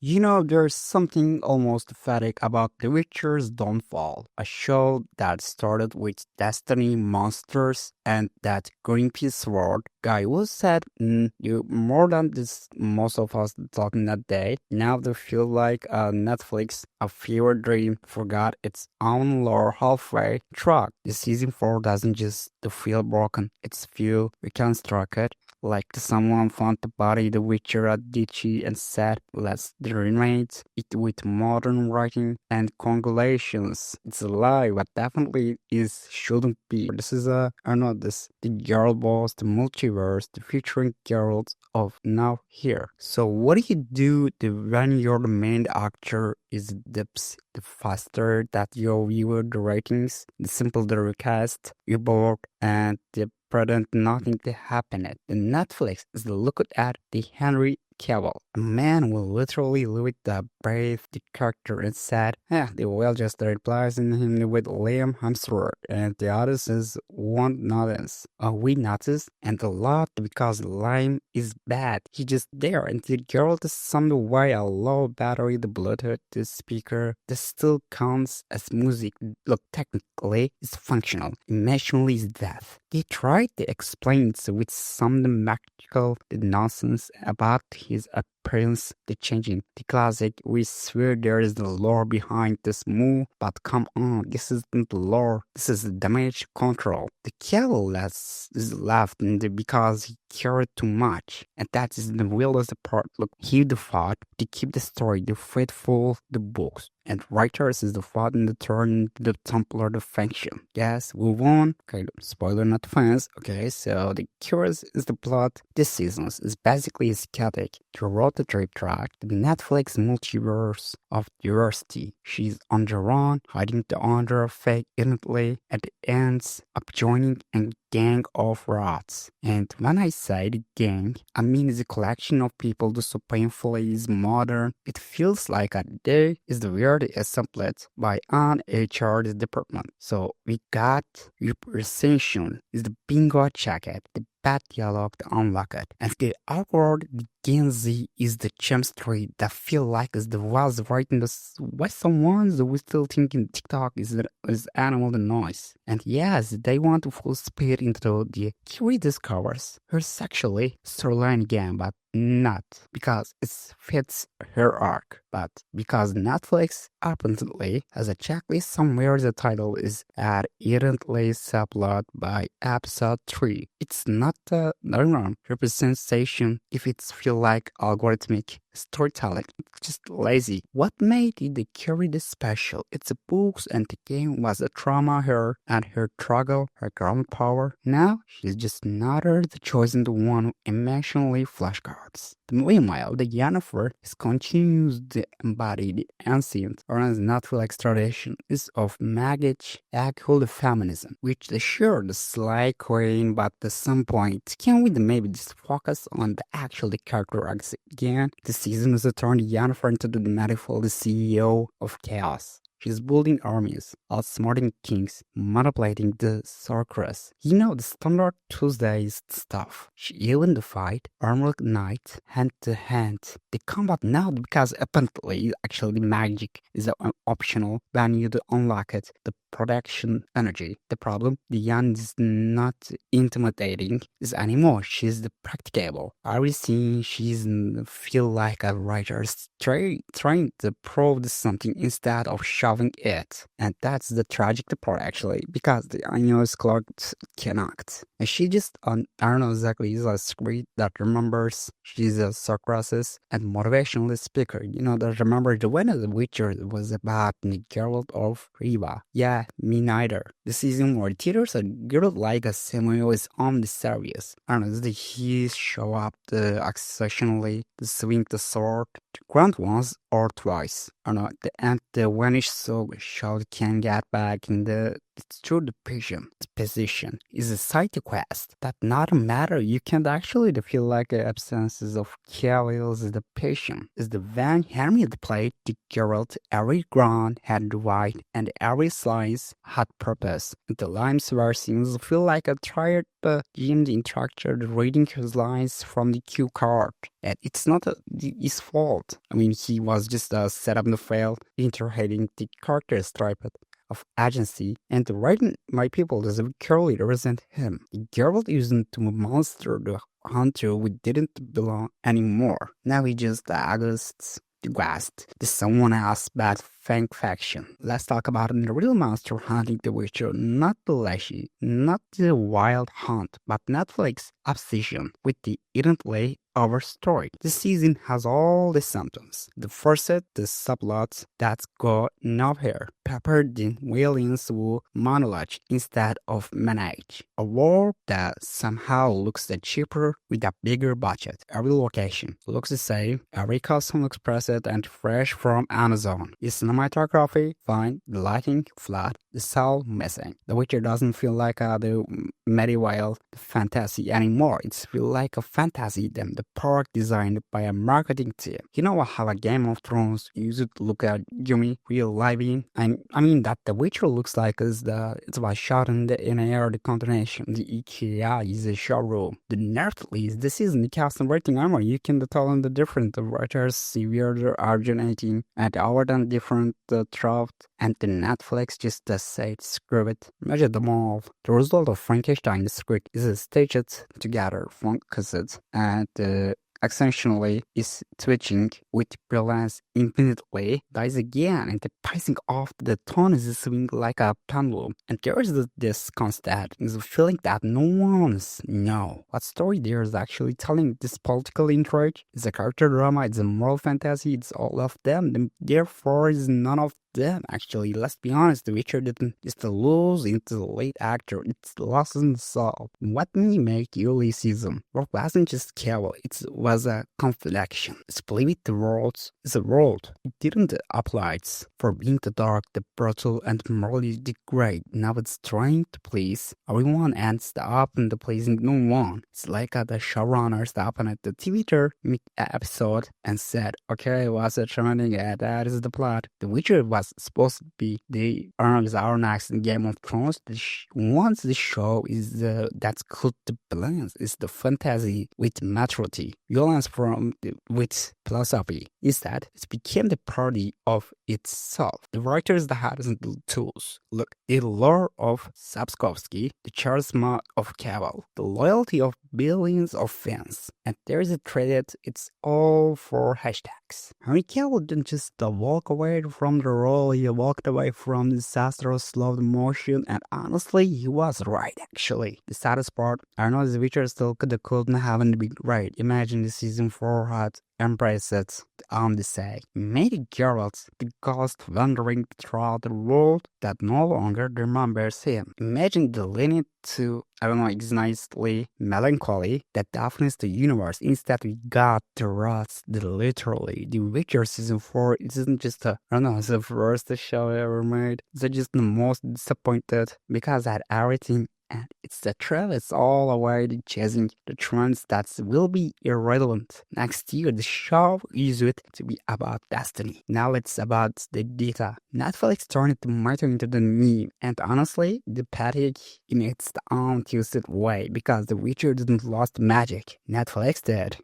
There's something almost pathetic about The Witcher's downfall, a show that started with Destiny monsters and that Greenpeace sword guy who said, you more than this, most of us talking that day. Now they feel like Netflix, a fever dream, forgot its own lore halfway through. The season 4 doesn't just feel broken, it's feel reconstructed. Like someone found the body of the Witcher at Dichi and said, let's remake it with modern writing and congratulations. It's a lie, but definitely is shouldn't be. This is I know this the girl boss, the multiverse, the featuring girls of now here. So what do you do when you're the main actor is the faster that your viewer the ratings, the simpler the recast, you bored and the pretend nothing to happen at. The Netflix is look at the Henry Cavill. A man will literally look at the brave the character and said, they will just replacing him with Liam Hemsworth and the others is one notice. We notice and a lot because Liam is bad. He just there and the girl is some way a low battery the Bluetooth the speaker this still counts as music. Look technically it's functional. Emotionally is death. They tried to explain it with some magical nonsense about his appearance, the changing, the classic. We swear there is the lore behind this move, but come on, this isn't the lore. This is the damage control. The careless is left in the because he cared too much, and that is the realest part. Look, he the fought to keep the story, the faithful, the books. And writers is the fought in the turn the Templar the faction. Yes, we won. Okay, spoiler not fans. Okay, so the curious is the plot. This season is basically chaotic. Throughout the trip track, the Netflix multiverse of diversity. She's on the run, hiding the under fake innately at the ends up joining a gang of rats. And when I say the gang, I mean it's a collection of people who so painfully is modern. It feels like a day is the weird assembled by an HR department. So we got representation is the bingo jacket, the bad dialogue to unlock it, and the awkward the Gen Z is the chemistry that feel like is the was writing this why someone's we still thinking TikTok is animal the noise. And yes, they want to full speed into the Kiri discovers her sexually storyline again, but not because it fits her arc, but because Netflix apparently has a checklist somewhere the title is adherently subplot by episode 3. It's not a normal representation if it's feel like algorithmic storytelling. It's just lazy. What made it the carry this special? It's the books and the game was a trauma her and her struggle, her ground power. Now she's just another the chosen the one who emotionally flashcards. Meanwhile, the Yennefer is continues to embody the ancient or as natural extradition is of maggot actual feminism, which the sure the sly queen, but at some point, can we maybe just focus on the actual the character arcs again? The season is to turn Yennefer into the manifold CEO of chaos. She's building armies, outsmarting kings, manipulating the sorceress. The standard Tuesdays stuff. She even the fight, armored knight, hand to hand. The combat now because apparently actually the magic is optional when you do unlock it. The protection energy. The problem, the Yan is not intimidating is anymore. She's the practicable. Everything she's feel like a writer's trying to prove something instead of shoving it. And that's the tragic part actually, because the Anyo's clock cannot. And she just I don't know exactly is a script that remembers she's a Socrates and motivational speaker. That remember the one of the Witcher was about the Geralt of Riva. Yeah, me neither. The season where theaters are girl like a Samuel is on the serious. I don't know, he show up the occasionally to swing the sword, the grunt once or twice. I don't know, and the vanish so show can get back in the It's through the patient. The position is a side quest that not matter. You can actually feel like the absences of Cavill's the patient. Is the Van Hermit played the Geralt every ground had right and every slice had purpose. The lines were seems to feel like a tired Jim instructor reading his lines from the cue card. And it's not his fault. I mean, he was just set up to fail, interrogating the character stripe of agency, and the writing my people does clearly resent him. Geralt isn't a monster, the hunter we didn't belong anymore. Now he just August's West, the someone else bad Fang faction. Let's talk about the real monster hunting the Witcher, not the Lashy, not the Wild Hunt, but Netflix obsession with the Idently Over story. This season has all the symptoms. The first set, the subplots that go nowhere, peppered in villains who monologue instead of manage. A world that somehow looks cheaper with a bigger budget. Every location looks the same, every costume looks pressed and fresh from Amazon. The cinematography, fine, the lighting, flat, the soul, missing. The Witcher doesn't feel like the medieval fantasy anymore. It feels like a fantasy than the park designed by a marketing team. You know how a Game of Thrones used to look at Yumi real living? I mean that The Witcher looks like it's was shot in an air the continuation. The IKEA is a showroom. The Nerf list this season the cast and rating armor you can tell in the different the writers severe originating and our than different trout and the Netflix just said screw it. Measure them all. The result of Frankenstein the script is staged together from cassettes and essentially is twitching with brilliance infinitely, dies again, and the pacing of the tone is swing like a pendulum. And there is this constant is a feeling that no one's know what story there is actually telling. This political intrigue is a character drama, it's a moral fantasy, it's all of them, and therefore is none of them actually. Let's be honest, The Witcher didn't just lose into the late actor, it's lost in the soul. What me make the early season work wasn't just Cavill, it was a confliction. It's believe the world is a world. It didn't apply for being the dark, the brutal, and morally degrade. Now it's trying to please everyone and stop and pleasing no one. It's like the showrunner stopped at the Twitter episode and said, okay, what's it trending at? That is the plot. The Witcher was supposed to be the our next Game of Thrones. Once the show is that's good the balance is the fantasy with maturity, violence with philosophy. Instead, it became the party of itself. The writers that had the tools. Look, the lore of Sapkowski, the charisma of Cavill, the loyalty of billions of fans, and there's a credit. It's all for hashtags. Henry Cavill didn't just walk away from the role. He walked away from disastrous slow motion, and honestly, he was right. Actually, the saddest part, I know the Witcher still couldn't haven't been right. Imagine the season 4 had embraced it on the side, made Geralt the ghost wandering throughout the world that no longer remembers him. Imagine the leaning to, I don't know, nicely melancholy that deafens the universe. Instead, we got the rats, literally. The Witcher season 4 isn't just it's the worst show ever made. It's just the most disappointed because I had everything. And it's the trail, it's all about chasing the trends that will be irrelevant. Next year, the show is it to be about destiny. Now it's about the data. Netflix turned the matter into the meme. And honestly, the pathetic in its own twisted way because The Witcher didn't lost magic. Netflix did.